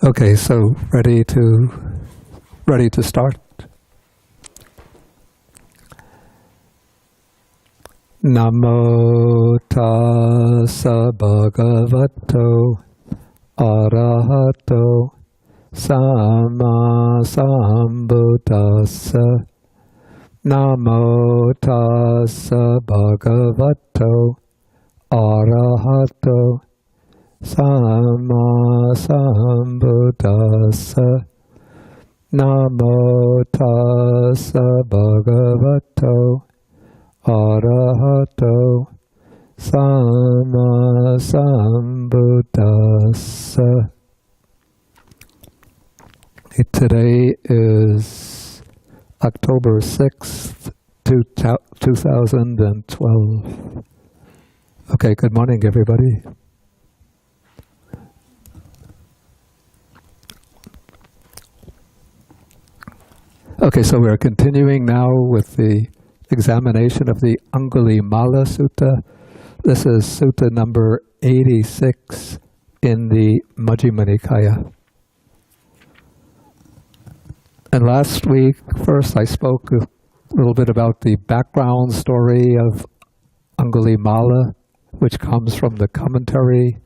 Okay, so ready to start. Namo tassa bhagavato arahato samma sambuddhassa. Namo tassa bhagavato arahato samma sambuddhassa. Namo tassa bhagavato arahato samma sambuddhassa. Today is October 6th, 2012. Okay, good morning, everybody. Okay, so we're continuing now with the examination of the Angulimala Sutta. This is Sutta number 86 in the Majjhima Nikaya. And last week, first I spoke a little bit about the background story of Angulimala, which comes from the commentary.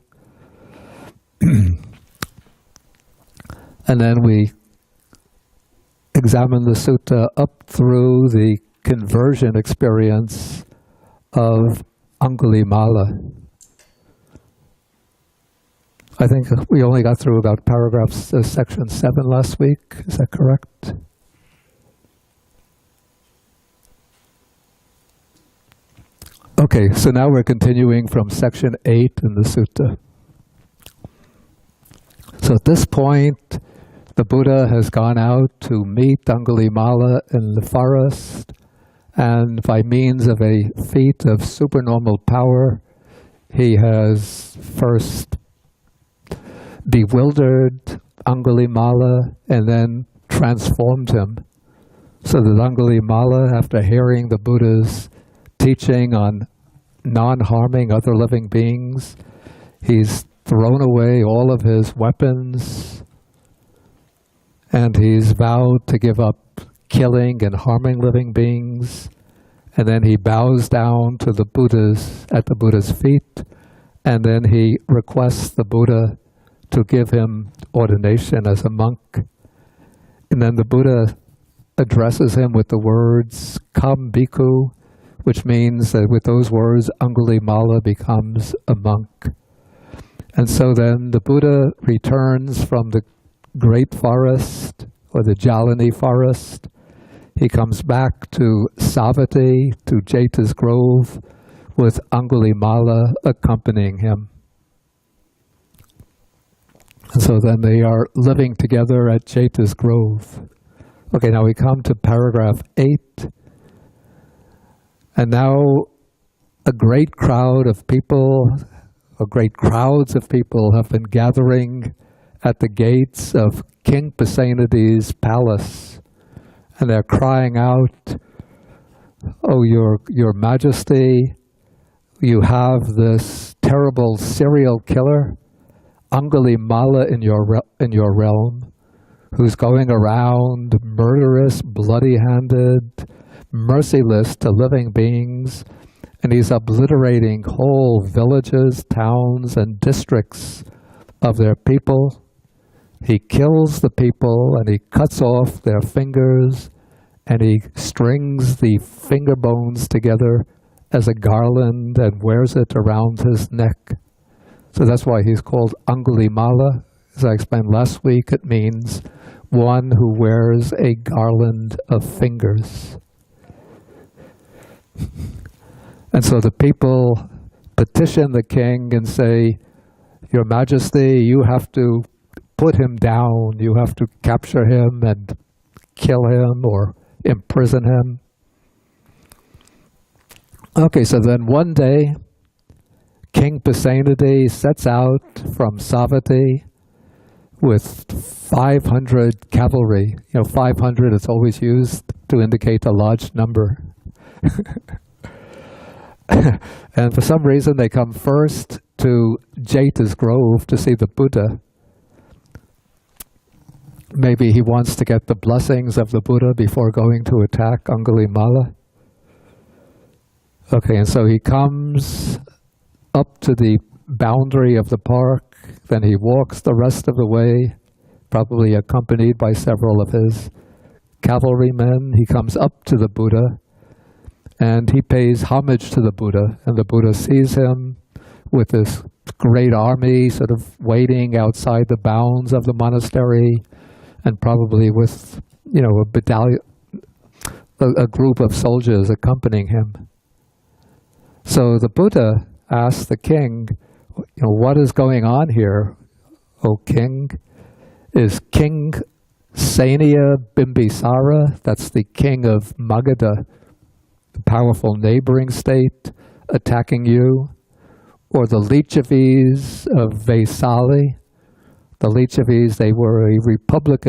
And then we examined the sutta up through the conversion experience of Angulimala. I think we only got through about paragraphs, section 7 last week. Is that correct? Okay, so now we're continuing from section 8 in the sutta. So at this point, the Buddha has gone out to meet Angulimala in the forest, and by means of a feat of supernormal power, he has first bewildered Angulimala and then transformed him. So that Angulimala, after hearing the Buddha's teaching on non-harming other living beings, he's thrown away all of his weapons, and he's vowed to give up killing and harming living beings. And then he bows down to the Buddha's, at the Buddha's feet, and then he requests the Buddha to give him ordination as a monk. And then the Buddha addresses him with the words, "Come, Bhikkhu," which means that with those words, Angulimala becomes a monk. And so then the Buddha returns from the great forest, or the Jalani forest. He comes back to Savatthi, to Jeta's grove, with Angulimala accompanying him. And so then they are living together at Jeta's grove. Okay, now we come to paragraph 8. And now a great crowd of people, or great crowds of people have been gathering at the gates of King Pasenadi's palace, and they're crying out, "Oh, your Majesty, you have this terrible serial killer, Angulimala, in your realm, who's going around murderous, bloody-handed, merciless to living beings, and he's obliterating whole villages, towns, and districts of their people. He kills the people, and he cuts off their fingers, and he strings the finger bones together as a garland and wears it around his neck." So that's why he's called Angulimala. As I explained last week, it means one who wears a garland of fingers. And so the people petition the king and say, "Your Majesty, you have to put him down. You have to capture him and kill him or imprison him." Okay, so then one day, King Pasenadi sets out from Savatthi with 500 cavalry. 500 is always used to indicate a large number. And for some reason, they come first to Jeta's grove to see the Buddha. maybe he wants to get the blessings of the Buddha before going to attack Angulimala. Okay, and so he comes up to the boundary of the park, then he walks the rest of the way, probably accompanied by several of his cavalrymen. He comes up to the Buddha, and he pays homage to the Buddha, and the Buddha sees him with this great army sort of waiting outside the bounds of the monastery, and probably with, a battalion, a group of soldiers accompanying him. So the Buddha asked the king, what is going on here, O king? Is King Sania Bimbisara, that's the king of Magadha, the powerful neighboring state, attacking you? Or the Lichavis of Vaisali? The Lichavis, they were a republic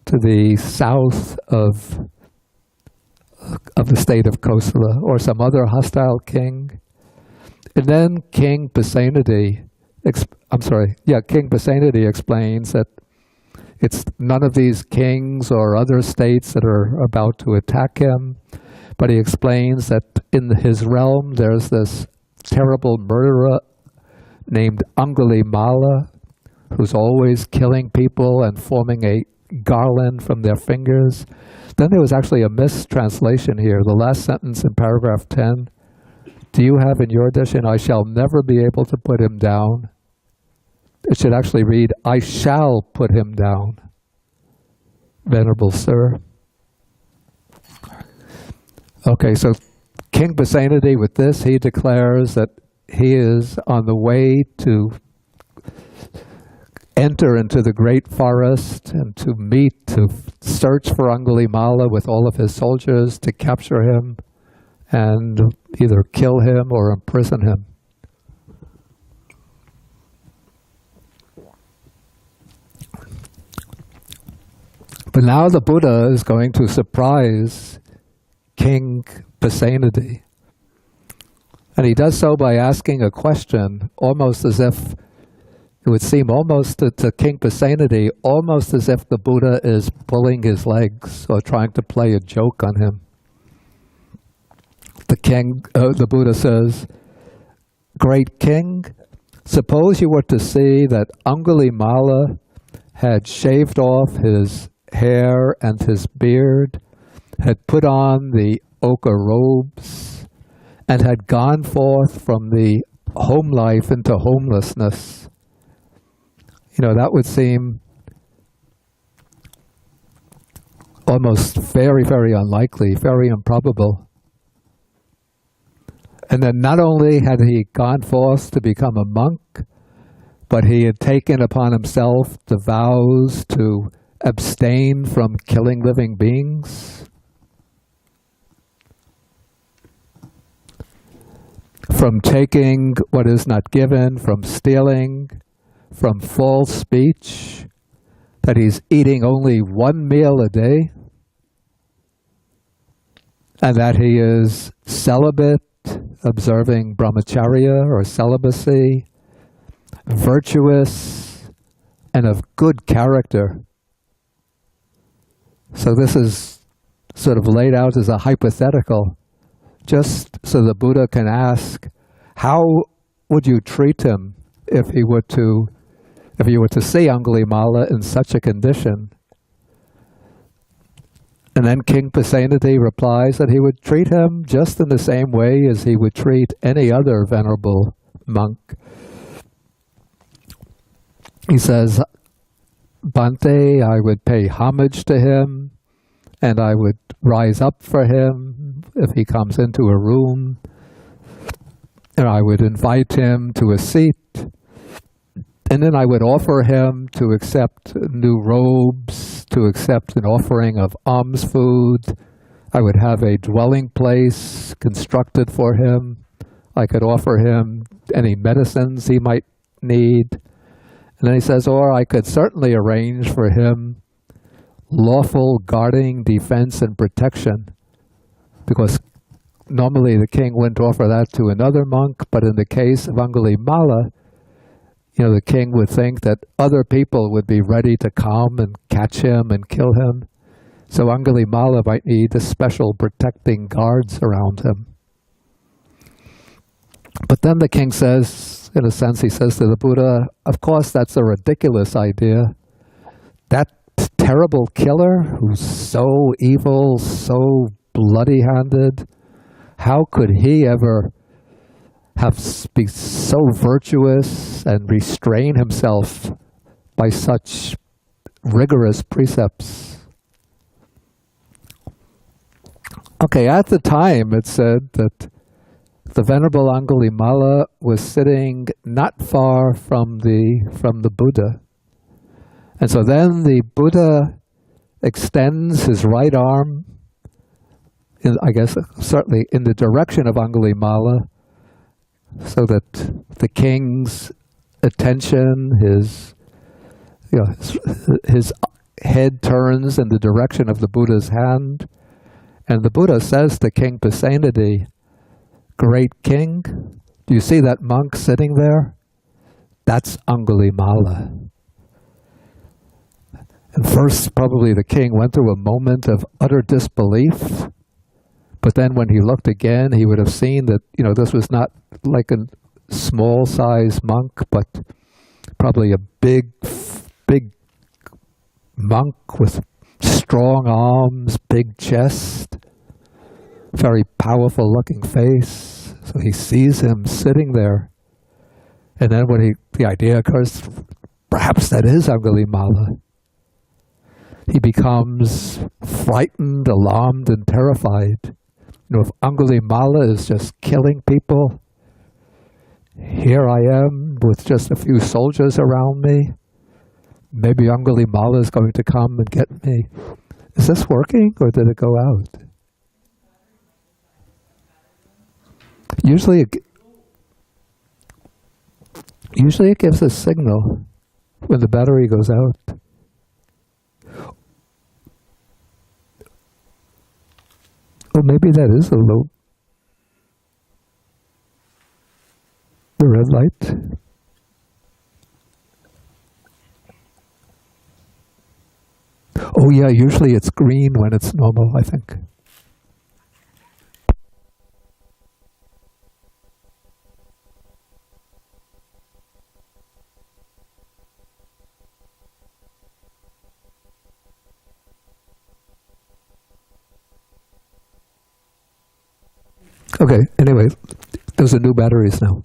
to the south of the state of Kosala, or some other hostile king. And then King Pasenadi explains that it's none of these kings or other states that are about to attack him, but he explains that in his realm there's this terrible murderer named Angulimala, who's always killing people and forming a garland from their fingers. Then there was actually a mistranslation here. The last sentence in paragraph 10, do you have in your edition, I shall never be able to put him down? It should actually read, I shall put him down, Venerable Sir. Okay, so King Pasenadi, with this, he declares that he is on the way to enter into the great forest and to search for Angulimala with all of his soldiers, to capture him and either kill him or imprison him. But now the Buddha is going to surprise King Pasenadi. And he does so by asking a question, almost as if, it would seem almost to King Pasenadi, almost as if the Buddha is pulling his legs or trying to play a joke on him. The Buddha says, Great King, suppose you were to see that Angulimala had shaved off his hair and his beard, had put on the ochre robes, and had gone forth from the home life into homelessness. That would seem almost very, very unlikely, very improbable. And then not only had he gone forth to become a monk, but he had taken upon himself the vows to abstain from killing living beings, from taking what is not given, from stealing, from false speech, that he's eating only one meal a day, and that he is celibate, observing brahmacharya or celibacy, virtuous, and of good character. So this is sort of laid out as a hypothetical, just so the Buddha can ask, how would you treat him if you were to see Angulimala in such a condition? And then King Pasenadi replies that he would treat him just in the same way as he would treat any other venerable monk. He says, Bhante, I would pay homage to him, and I would rise up for him if he comes into a room, and I would invite him to a seat, and then I would offer him to accept new robes, to accept an offering of alms food. I would have a dwelling place constructed for him. I could offer him any medicines he might need. And then he says, or I could certainly arrange for him lawful guarding, defense, and protection. Because normally the king wouldn't offer that to another monk, but in the case of Angulimala, the king would think that other people would be ready to come and catch him and kill him. So Angulimala might need a special protecting guards around him. But then the king says, in a sense, he says to the Buddha, of course that's a ridiculous idea. That terrible killer who's so evil, so bloody-handed, how could he ever be so virtuous and restrain himself by such rigorous precepts? Okay, at the time it said that the Venerable Angulimala was sitting not far from the Buddha. And so then the Buddha extends his right arm, I guess certainly in the direction of Angulimala, so that the king's attention, his head turns in the direction of the Buddha's hand. And the Buddha says to King Pasenadi, "Great king, do you see that monk sitting there? That's Angulimala." And first, probably the king went through a moment of utter disbelief. But then when he looked again, he would have seen that, this was not like a small-size monk, but probably a big monk with strong arms, big chest, very powerful-looking face. So he sees him sitting there. And then when the idea occurs, perhaps that is Angulimala. He becomes frightened, alarmed, and terrified. If Angulimala is just killing people, here I am with just a few soldiers around me. Maybe Angulimala is going to come and get me. Is this working, or did it go out? Usually it gives a signal when the battery goes out. Oh, maybe that is the red light. Oh yeah, usually it's green when it's normal, I think. Okay, anyway, those are new batteries now.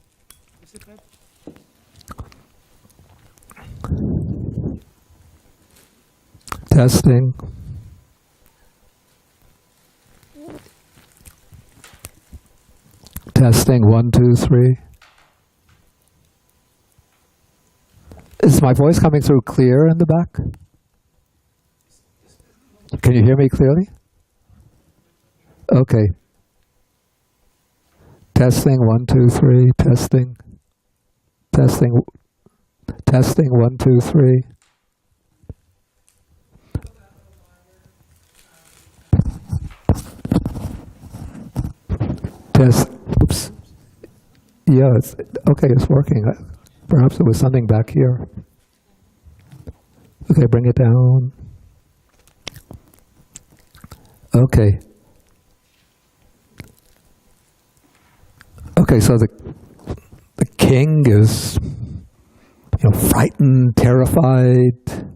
Testing. Testing, 1, 2, 3. Is my voice coming through clear in the back? Can you hear me clearly? Okay. Testing, 1, 2, 3, testing. Testing, 1, 2, 3. Test, oops. Yeah, it's working. Perhaps it was something back here. Okay, bring it down. Okay. Okay, so the king is, frightened, terrified.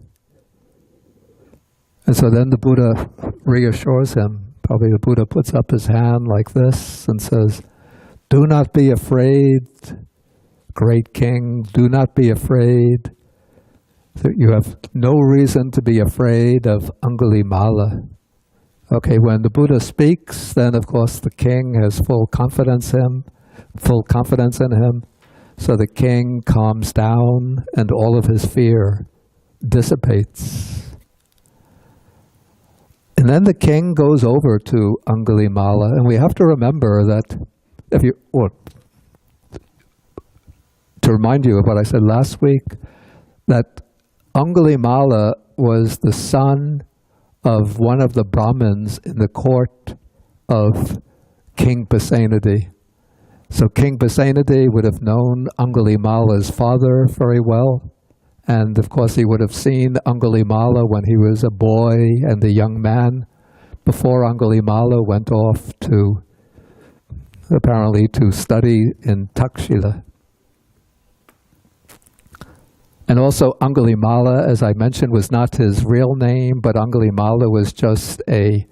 And so then the Buddha reassures him. Probably the Buddha puts up his hand like this and says, "Do not be afraid, great king, do not be afraid. You have no reason to be afraid of Angulimala." Okay, when the Buddha speaks, then of course the king has full confidence in him. So the king calms down and all of his fear dissipates. And then the king goes over to Angulimala, and we have to remember that to remind you of what I said last week, that Angulimala was the son of one of the Brahmins in the court of King Pasenadi. So King Pasenadi would have known Angulimala's father very well. And of course he would have seen Angulimala when he was a boy and a young man, before Angulimala went off to, apparently, to study in Takshila. And also Angulimala, as I mentioned, was not his real name, but Angulimala was just a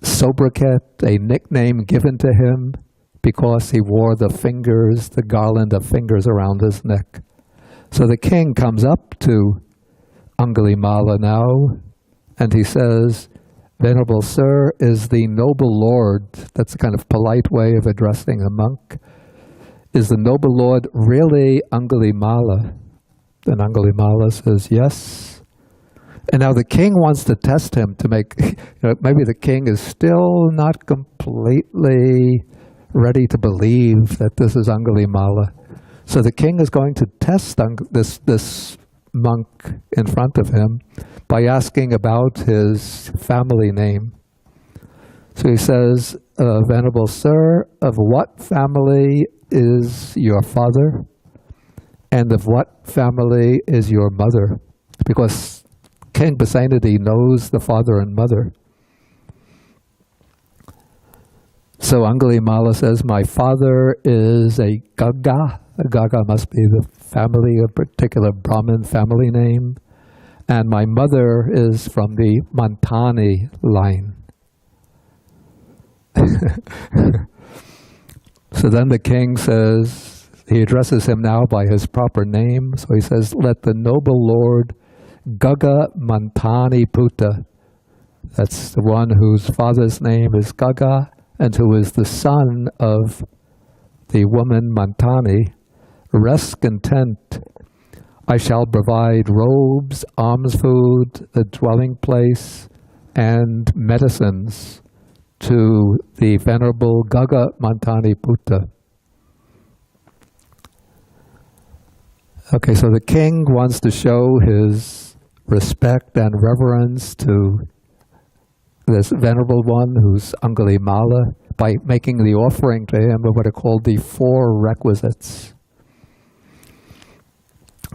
sobriquet, a nickname given to him because he wore the fingers, the garland of fingers around his neck. So the king comes up to Angulimala now, and he says, "Venerable Sir, is the noble lord," that's a kind of polite way of addressing a monk, "is the noble lord really Angulimala?" And Angulimala says, "Yes." And now the king wants to test him to make, maybe the king is still not completely ready to believe that this is Angulimala. So the king is going to test this monk in front of him by asking about his family name. So he says, "Venerable Sir, of what family is your father? And of what family is your mother?" Because King Pasenadi knows the father and mother. So Angulimala says, "My father is a Gaga." A Gaga must be the family, a particular Brahmin family name. "And my mother is from the Mantani line." So then the king says, he addresses him now by his proper name. So he says, "Let the noble lord Gaga Mantani Puta," that's the one whose father's name is Gaga and who is the son of the woman Mantani, "rest content. I shall provide robes, alms food, a dwelling place, and medicines to the Venerable Gaga Mantani Puta." Okay, so the king wants to show his respect and reverence to this venerable one who's Angulimala by making the offering to him of what are called the 4 requisites.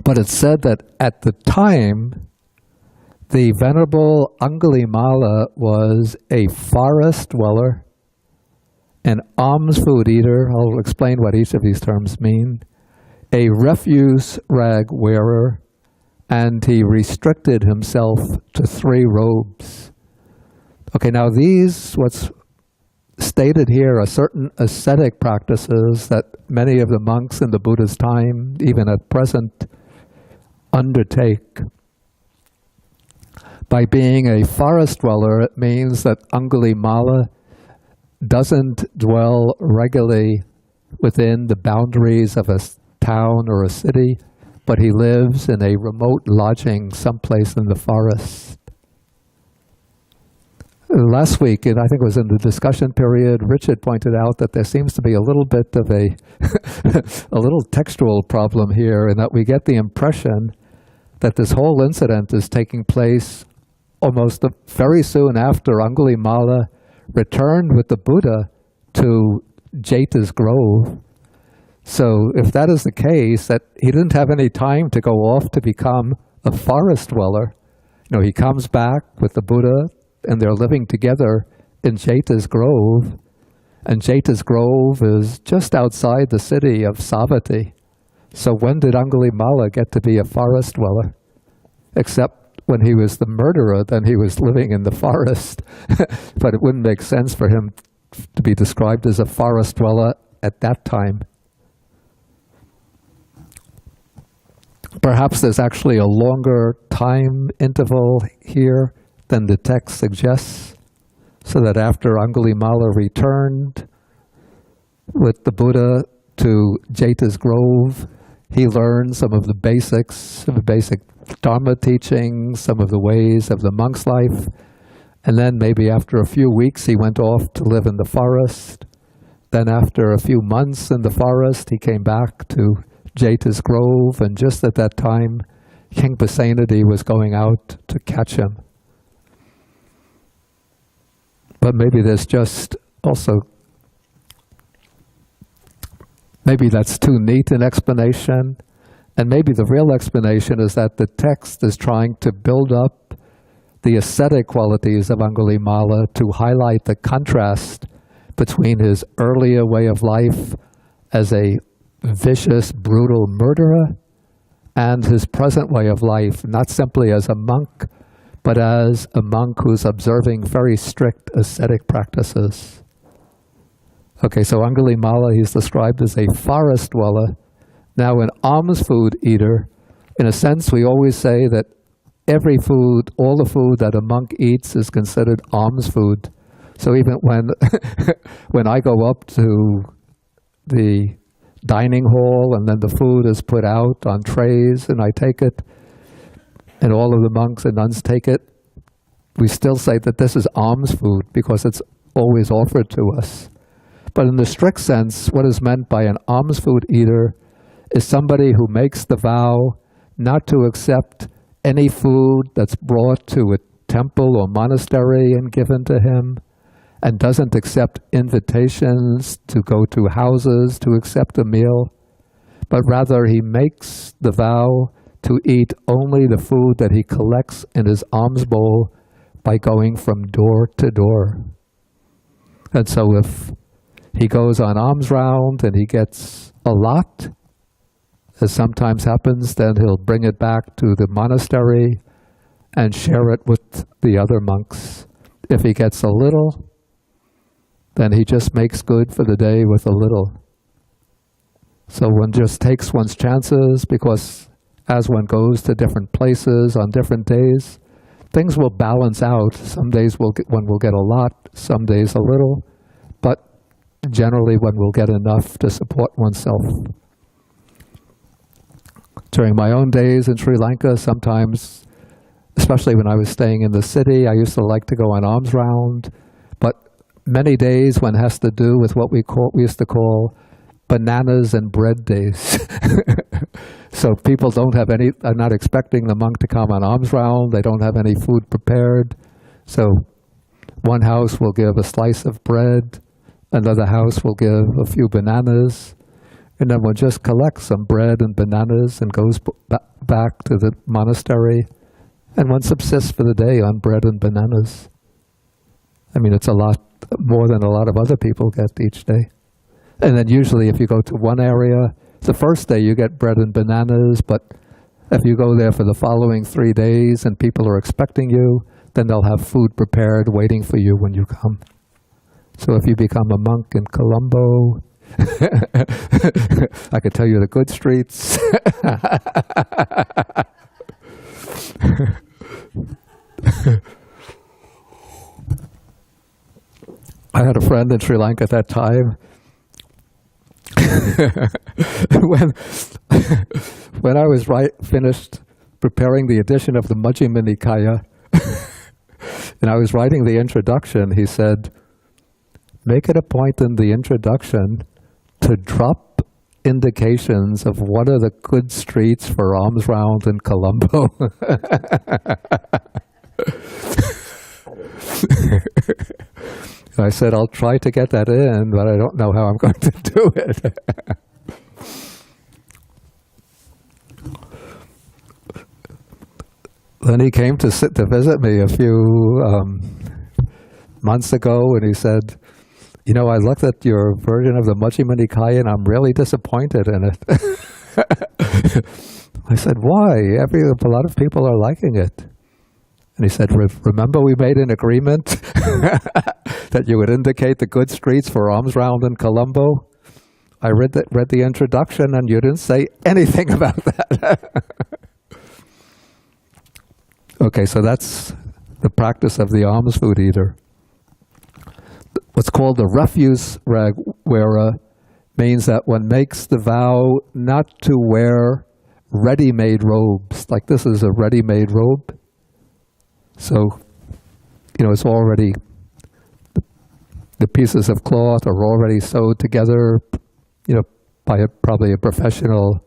But it's said that at the time, the Venerable Angulimala was a forest dweller, an alms food eater, I'll explain what each of these terms mean, a refuse rag wearer, and he restricted himself to 3 robes. Okay, now these, what's stated here, are certain ascetic practices that many of the monks in the Buddha's time, even at present, undertake. By being a forest dweller, it means that Angulimala doesn't dwell regularly within the boundaries of a town or a city, but he lives in a remote lodging someplace in the forest. Last week, and I think it was in the discussion period, Richard pointed out that there seems to be a little bit of a a little textual problem here, in that we get the impression that this whole incident is taking place almost very soon after Angulimala returned with the Buddha to Jeta's Grove. So if that is the case, that he didn't have any time to go off to become a forest dweller. He comes back with the Buddha, and they're living together in Jeta's Grove. And Jeta's Grove is just outside the city of Savatthi. So when did Angulimala get to be a forest dweller? Except when he was the murderer, then he was living in the forest. But it wouldn't make sense for him to be described as a forest dweller at that time. Perhaps there's actually a longer time interval here than the text suggests, so that after Angulimala returned with the Buddha to Jeta's Grove, he learned some of the basics, some of the basic Dharma teachings, some of the ways of the monk's life, and then maybe after a few weeks he went off to live in the forest. Then after a few months in the forest, he came back to Jeta's Grove, and just at that time, King Pasenadi was going out to catch him. But maybe there's just also maybe that's too neat an explanation, and maybe the real explanation is that the text is trying to build up the ascetic qualities of Angulimala to highlight the contrast between his earlier way of life as a vicious, brutal murderer and his present way of life, not simply as a monk, but as a monk who's observing very strict ascetic practices. Okay, so Angulimala, he's described as a forest dweller. Now, an alms food eater, in a sense, we always say that every food, all the food that a monk eats is considered alms food. So even when when I go up to the dining hall and then the food is put out on trays and I take it, and all of the monks and nuns take it, we still say that this is alms food because it's always offered to us. But in the strict sense, what is meant by an alms food eater is somebody who makes the vow not to accept any food that's brought to a temple or monastery and given to him, and doesn't accept invitations to go to houses to accept a meal, but rather he makes the vow to eat only the food that he collects in his alms bowl by going from door to door. And so if he goes on alms round and he gets a lot, as sometimes happens, then he'll bring it back to the monastery and share it with the other monks. If he gets a little, then he just makes good for the day with a little. So one just takes one's chances, because as one goes to different places on different days, things will balance out. Some days one will get a lot, some days a little, but generally one will get enough to support oneself. During my own days in Sri Lanka, sometimes, especially when I was staying in the city, I used to like to go on alms round, but many days one has to do with what we used to call bananas and bread days. So people don't have any, are not expecting the monk to come on alms round, they don't have any food prepared. So one house will give a slice of bread, another house will give a few bananas, and then one just collects some bread and bananas and goes back to the monastery, and one subsists for the day on bread and bananas. I mean, it's a lot more than a lot of other people get each day. And then usually if you go to one area, the first day you get bread and bananas, but if you go there for the following 3 days and people are expecting you, then they'll have food prepared waiting for you when you come. So if you become a monk in Colombo, I could tell you the good streets. I had a friend in Sri Lanka at that time. when I was finished preparing the edition of the Majjhima Nikaya, and I was writing the introduction, he said, make it a point in the introduction to drop indications of what are the good streets for alms round in Colombo. I said, I'll try to get that in, but I don't know how I'm going to do it. Then he came to visit me a few months ago, and he said, you know, I looked at your version of the Majjhima Nikaya and I'm really disappointed in it. I said, why? A lot of people are liking it. And he said, remember we made an agreement that you would indicate the good streets for alms round in Colombo? I read the introduction and you didn't say anything about that. Okay, so that's the practice of the alms food eater. What's called the refuse wearer means that one makes the vow not to wear ready-made robes. Like this is a ready-made robe. So, you know, it's already, the pieces of cloth are already sewed together, you know, by probably a professional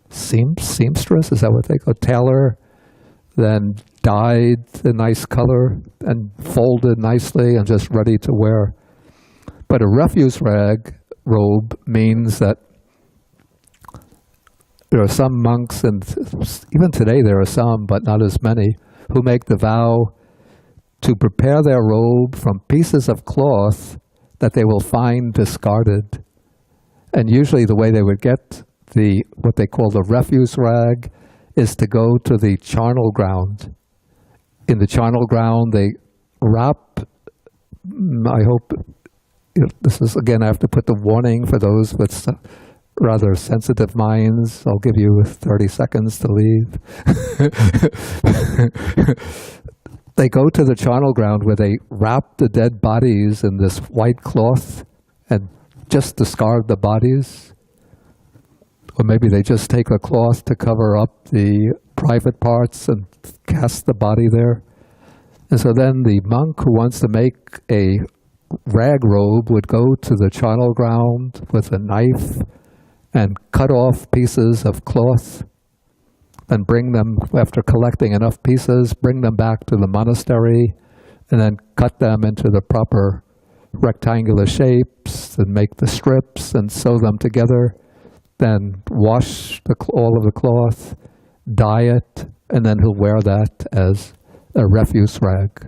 seamstress, is that what they call it? Tailor, then dyed a nice color and folded nicely and just ready to wear. But a refuse robe means that there are some monks, and even today there are some, but not as many, who make the vow to prepare their robe from pieces of cloth that they will find discarded. And usually the way they would get what they call the refuse rag is to go to the charnel ground. In the charnel ground, they wrap, I hope, this is, again, I have to put the warning for those with rather sensitive minds. I'll give you 30 seconds to leave. They go to the charnel ground where they wrap the dead bodies in this white cloth and just discard the bodies. Or maybe they just take a cloth to cover up the private parts and cast the body there. And so then the monk who wants to make a rag robe would go to the charnel ground with a knife and cut off pieces of cloth and bring them, after collecting enough pieces, bring them back to the monastery and then cut them into the proper rectangular shapes and make the strips and sew them together. Then wash all of the cloth, dye it, and then he'll wear that as a refuse rag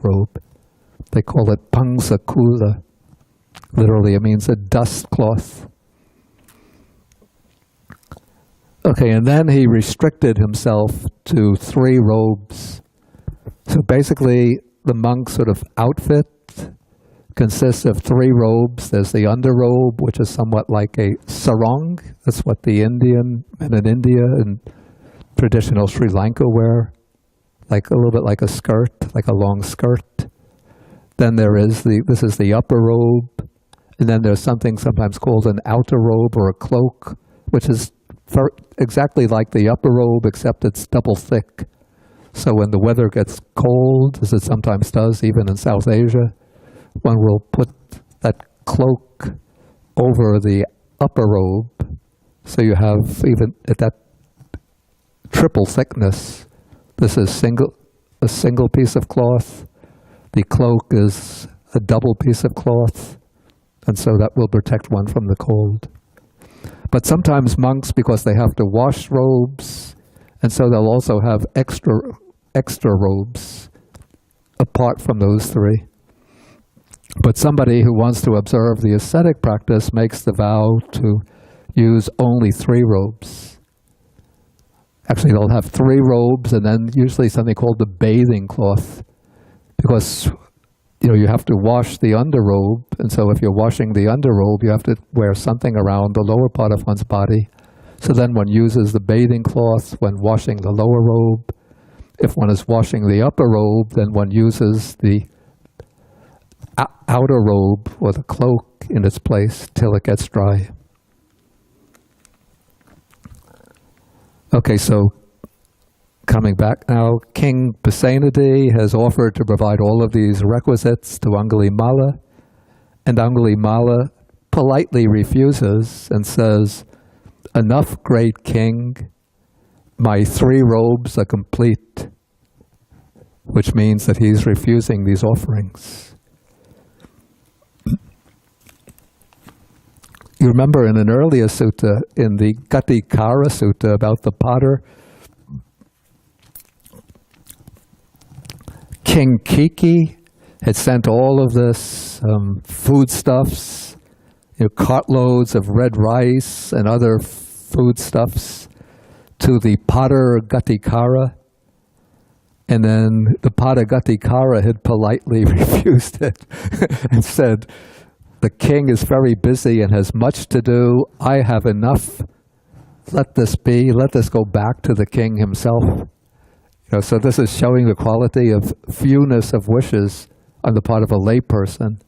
robe. They call it pangsakula. Literally, it means a dust cloth. Okay, and then he restricted himself to 3 robes. So basically, the monk sort of outfit consists of 3 robes. There's the underrobe, which is somewhat like a sarong. That's what the Indian men in India and traditional Sri Lanka wear, like a little bit like a skirt, like a long skirt. Then there is this is the upper robe, and then there's something sometimes called an outer robe or a cloak, which is exactly like the upper robe, except it's double thick. So when the weather gets cold, as it sometimes does, even in South Asia, one will put that cloak over the upper robe, so you have even at that triple thickness. This is a single piece of cloth. The cloak is a double piece of cloth, and so that will protect one from the cold. But sometimes monks, because they have to wash robes, and so they'll also have extra robes apart from those 3. But somebody who wants to observe the ascetic practice makes the vow to use only 3 robes. Actually, they'll have 3 robes and then usually something called the bathing cloth, because you have to wash the underrobe, and so if you're washing the underrobe, you have to wear something around the lower part of one's body. So then one uses the bathing cloth when washing the lower robe. If one is washing the upper robe, then one uses the outer robe or the cloak in its place till it gets dry. Okay, so coming back now, King Pasenadi has offered to provide all of these requisites to Angulimala, and Angulimala politely refuses and says, "Enough, great king, my 3 robes are complete," which means that he's refusing these offerings. You remember in an earlier sutta, in the Gatikara Sutta about the potter, King Kiki had sent all of this foodstuffs, cartloads of red rice and other foodstuffs to the potter Gatikara, and then the potter Gatikara had politely refused it and said, "The king is very busy and has much to do. I have enough. Let this be. Let this go back to the king himself." So this is showing the quality of fewness of wishes on the part of a layperson.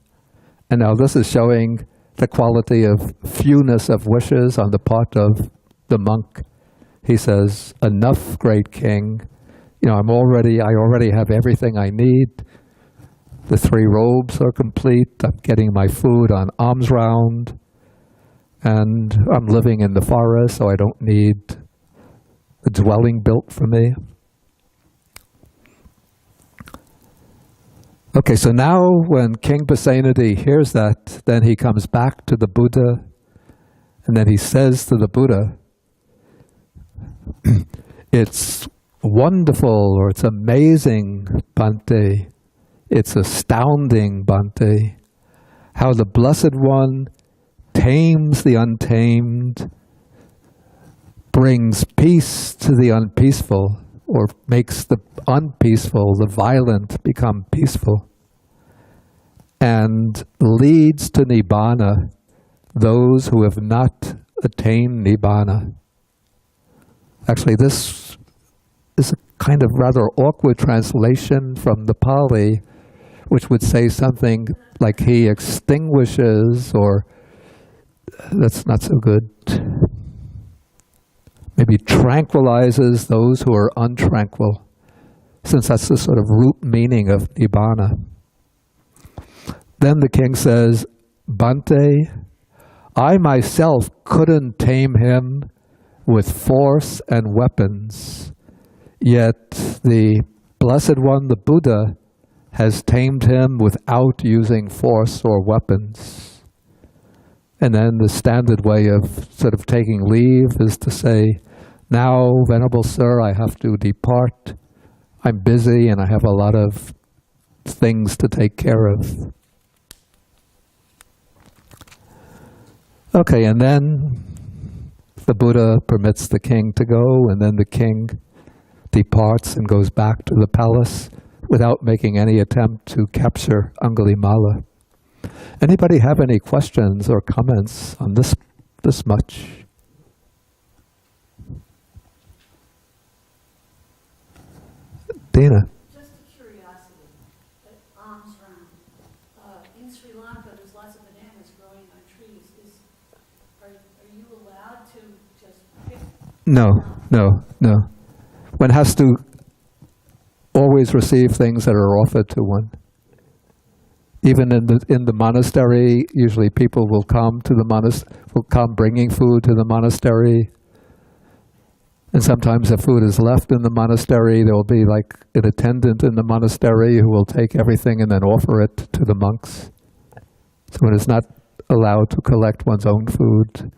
And now this is showing the quality of fewness of wishes on the part of the monk. He says, "Enough, great king. I already have everything I need. The 3 robes are complete. I'm getting my food on alms round. And I'm living in the forest, so I don't need a dwelling built for me." Okay, so now when King Pasenadi hears that, then he comes back to the Buddha, and then he says to the Buddha, It's wonderful, or it's amazing, Bhante. It's astounding, Bhante, how the Blessed One tames the untamed, brings peace to the unpeaceful, or makes the unpeaceful, the violent, become peaceful, and leads to Nibbana those who have not attained Nibbana. Actually, this is a kind of rather awkward translation from the Pali, which would say something like he extinguishes, or that's not so good. Maybe tranquilizes those who are untranquil, since that's the sort of root meaning of Nibbana. Then the king says, Bhante, I myself couldn't tame him with force and weapons, yet the Blessed One, the Buddha, has tamed him without using force or weapons. And then the standard way of sort of taking leave is to say, now, Venerable Sir, I have to depart. I'm busy and I have a lot of things to take care of. Okay, and then the Buddha permits the king to go, and then the king departs and goes back to the palace without making any attempt to capture Angulimala. Anybody have any questions or comments on this much? Dana? Just a curiosity, alms round. In Sri Lanka, there's lots of bananas growing on trees. Are you allowed to just pick? No. One has to always receive things that are offered to one. Even in the monastery, usually people will come to the will come bringing food to the monastery. And sometimes if food is left in the monastery, there will be like an attendant in the monastery who will take everything and then offer it to the monks. So one is not allowed to collect one's own food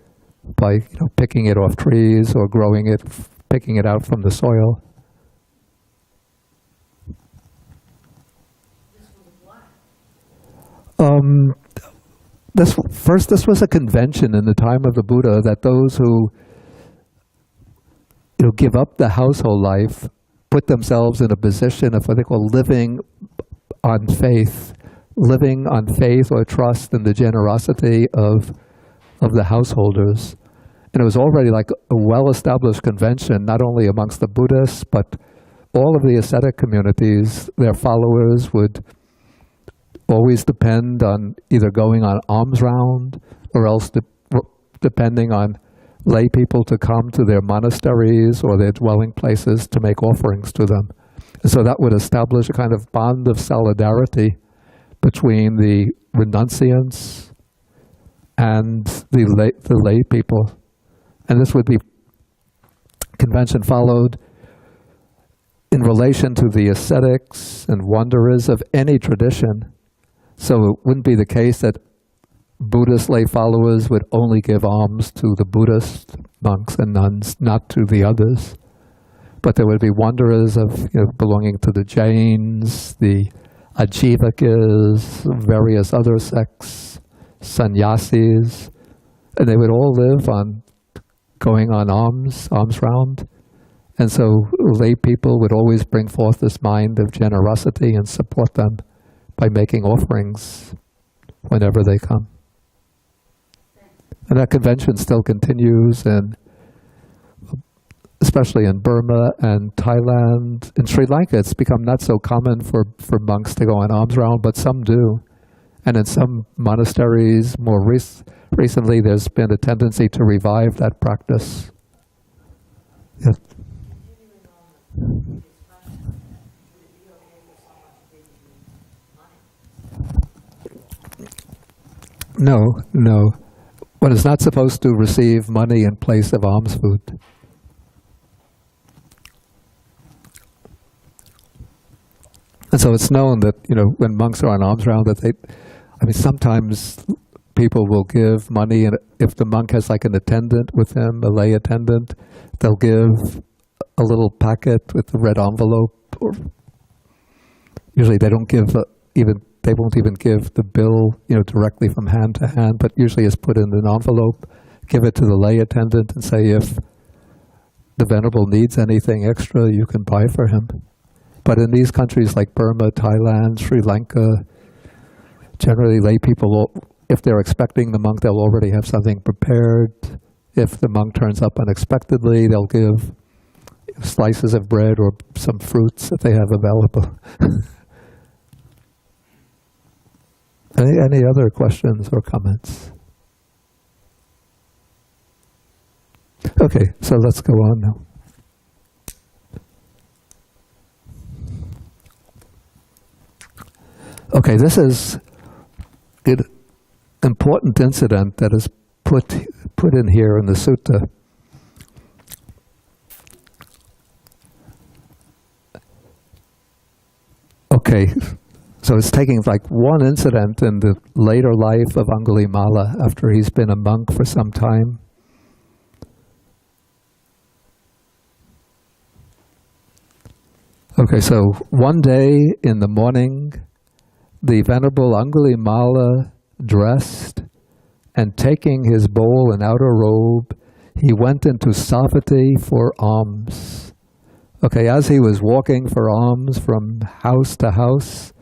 by picking it off trees or growing it, picking it out from the soil. This was a convention in the time of the Buddha that those who give up the household life, put themselves in a position of what they call living on faith or trust in the generosity of the householders. And it was already like a well-established convention, not only amongst the Buddhists, but all of the ascetic communities. Their followers would always depend on either going on alms round or else depending on lay people to come to their monasteries or their dwelling places to make offerings to them. And so that would establish a kind of bond of solidarity between the renunciants and the lay people. And this would be convention followed in relation to the ascetics and wanderers of any tradition. So it wouldn't be the case that Buddhist lay followers would only give alms to the Buddhist monks and nuns, not to the others. But there would be wanderers of belonging to the Jains, the Ajivakas, various other sects, sannyasis, and they would all live on going on alms round. And so lay people would always bring forth this mind of generosity and support them by making offerings whenever they come. And that convention still continues, and especially in Burma and Thailand. In Sri Lanka, it's become not so common for monks to go on alms round, but some do. And in some monasteries, more recently, there's been a tendency to revive that practice. Yes. No. One is not supposed to receive money in place of alms food. And so it's known that, when monks are on alms round, that sometimes people will give money, and if the monk has like an attendant with him, a lay attendant, they'll give a little packet with the red envelope, or usually they don't give they won't even give the bill, directly from hand to hand, but usually it's put in an envelope, give it to the lay attendant and say, if the Venerable needs anything extra, you can buy for him. But in these countries like Burma, Thailand, Sri Lanka, generally lay people, if they're expecting the monk, they'll already have something prepared. If the monk turns up unexpectedly, they'll give slices of bread or some fruits that they have available. Any other questions or comments? Okay, so let's go on now. Okay, this is an important incident that is put in here in the sutta. Okay, so it's taking like one incident in the later life of Angulimala after he's been a monk for some time. Okay, so one day in the morning, the Venerable Angulimala dressed and taking his bowl and outer robe, he went into Savatthi for alms. Okay, as he was walking for alms from house to house,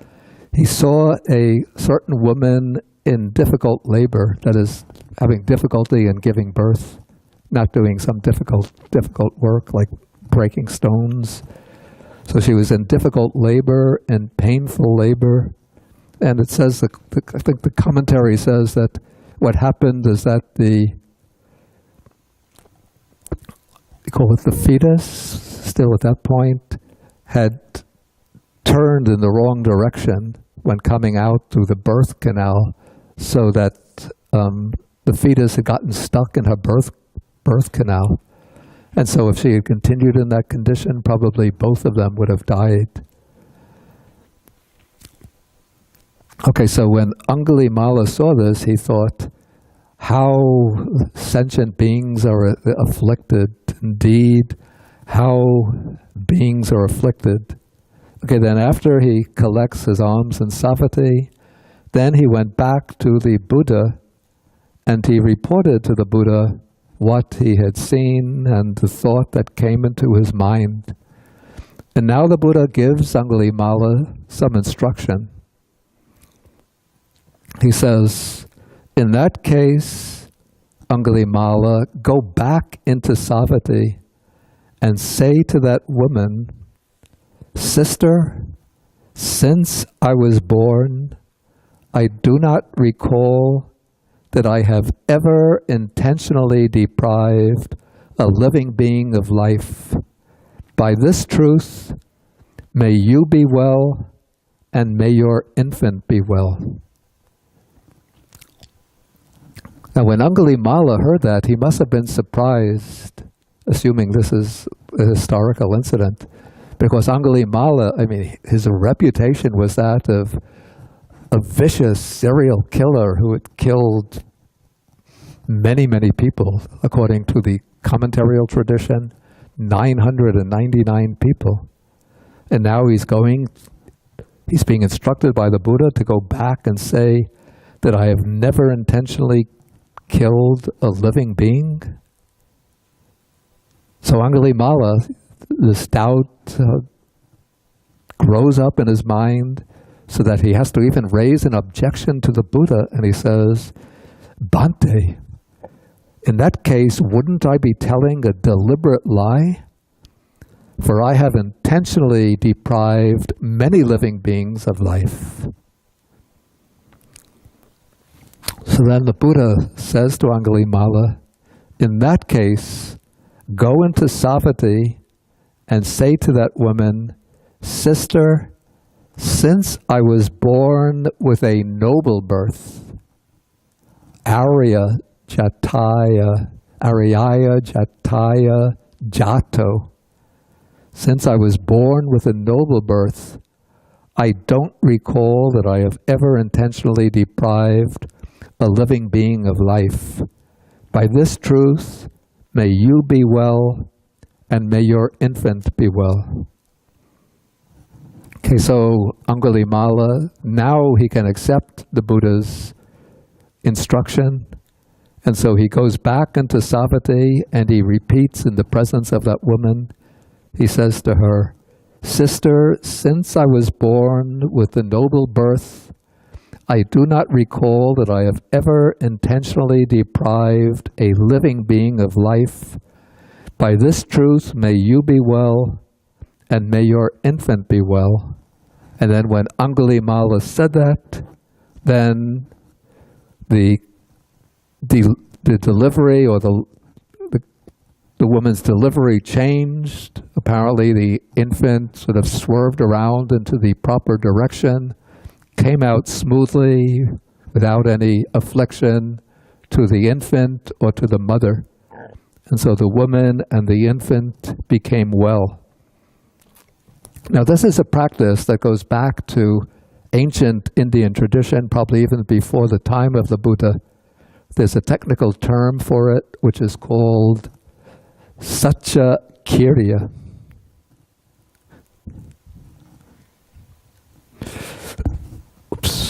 he saw a certain woman in difficult labor, that is, having difficulty in giving birth, not doing some difficult work like breaking stones. So she was in difficult labor and painful labor. And it says, I think the commentary says that what happened is that you call it the fetus, still at that point, had turned in the wrong direction when coming out through the birth canal, so that the fetus had gotten stuck in her birth canal. And so if she had continued in that condition, probably both of them would have died. Okay, so when Angulimala saw this, he thought, how sentient beings are afflicted. Indeed, how beings are afflicted. Okay, then after he collects his alms in Savatthi, then he went back to the Buddha and he reported to the Buddha what he had seen and the thought that came into his mind. And now the Buddha gives Angulimala some instruction. He says, in that case, Angulimala, go back into Savatthi and say to that woman, Sister, since I was born, I do not recall that I have ever intentionally deprived a living being of life. By this truth, may you be well, and may your infant be well. Now, when Angulimala heard that, he must have been surprised, assuming this is a historical incident, because Angulimala, his reputation was that of a vicious serial killer who had killed many, many people, according to the commentarial tradition, 999 people. And now he's being instructed by the Buddha to go back and say that I have never intentionally killed a living being. So Angulimala, this doubt grows up in his mind so that he has to even raise an objection to the Buddha, and he says, Bhante, in that case, wouldn't I be telling a deliberate lie? For I have intentionally deprived many living beings of life. So then the Buddha says to Angulimala, in that case, go into Savatthi and say to that woman, Sister, since I was born with a noble birth, Aryaya Jataya Jato, since I was born with a noble birth, I don't recall that I have ever intentionally deprived a living being of life. By this truth, may you be well, and may your infant be well. Okay, so Angulimala, now he can accept the Buddha's instruction, and so he goes back into Savatthi and he repeats in the presence of that woman, he says to her, "Sister, since I was born with the noble birth, I do not recall that I have ever intentionally deprived a living being of life. By this truth, may you be well, and may your infant be well." And then when Angulimala said that, then the delivery, or the woman's delivery changed. Apparently the infant sort of swerved around into the proper direction, came out smoothly, without any affliction to the infant or to the mother. And so the woman and the infant became well. Now this is a practice that goes back to ancient Indian tradition, probably even before the time of the Buddha. There's a technical term for it, which is called Satya Kirya. Oops.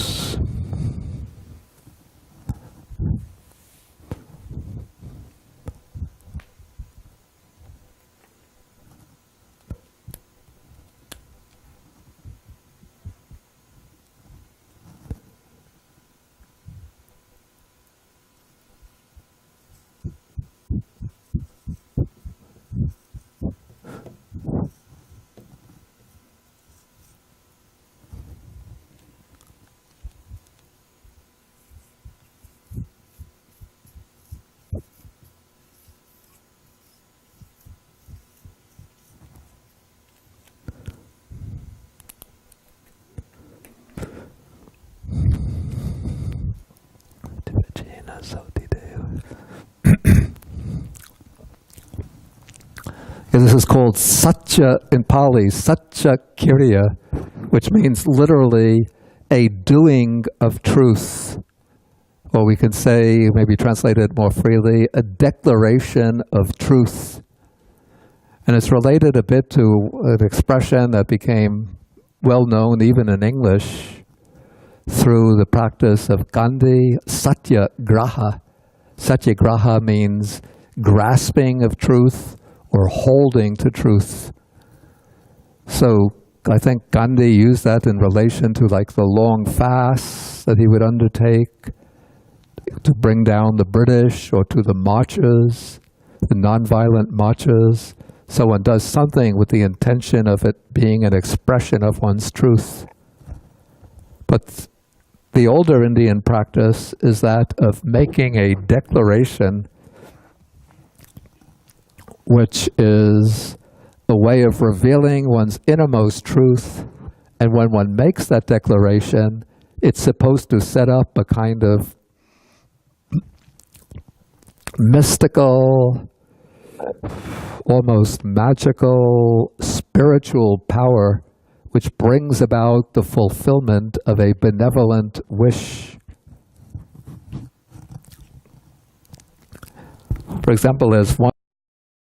This is called Satya in Pali, Satya Kirya, which means literally a doing of truth. Or we can say, maybe translate it more freely, a declaration of truth. And it's related a bit to an expression that became well known even in English through the practice of Gandhi, Satyagraha. Satyagraha means grasping of truth or holding to truth. So I think Gandhi used that in relation to like the long fasts that he would undertake to bring down the British, or to the marches, the nonviolent marches. So one does something with the intention of it being an expression of one's truth. But the older Indian practice is that of making a declaration, which is a way of revealing one's innermost truth. And when one makes that declaration, it's supposed to set up a kind of mystical, almost magical, spiritual power which brings about the fulfillment of a benevolent wish. For example, there's one